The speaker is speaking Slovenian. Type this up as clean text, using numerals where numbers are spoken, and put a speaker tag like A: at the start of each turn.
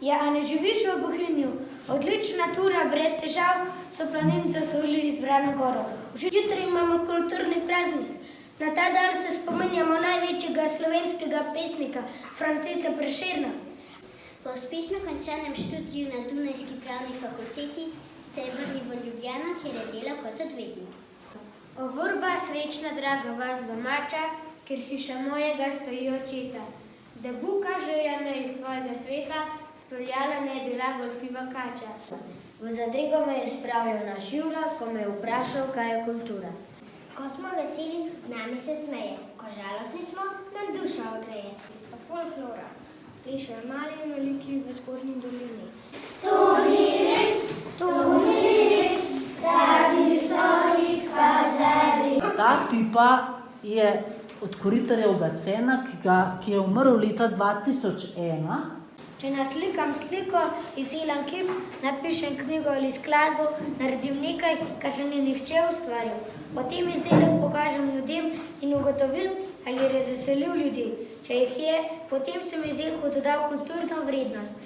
A: Ja, a ne živiš v Bohinju? Odlična tura, brez težav, so planinci osvojili izbrano goro. Jutri imamo kulturni praznik. Na ta dan se spominjamo največjega slovenskega pesnika, Franceta Prešerna.
B: Po uspešno končanem študiju na Dunajski pravni fakulteti se je vrnil v Ljubljano, kjer je delal kot odvetnik.
A: O Vrba, srečna draga vas domača, ker hiša mojega stoji očeta. Da buka žejana iz tvojega sveta, speljala ne je bila golfiva kača.
C: V zadrego me je spravil naš Jura, ko me je vprašal, kaj je kultura.
B: Ko smo veseli, z nami se smeje, ko žalostni smo, nam duša ogreje.
A: Folklora, plešejo mali in veliki v Zgornji dolini.
B: To ni res, radi so jih pa zadri.
D: Ta pipa je od Koritarjevega Cena, ki je umrl leta 2001.
A: Če naslikam sliko, izdelam kip, napišem knjigo ali skladbo, naredim nekaj, kar še ni nihče ustvaril. Potem izdelek pokažem ljudem in ugotovim, ali je razveselil ljudi. Če jih je, potem sem izdelku dodal kulturno vrednost.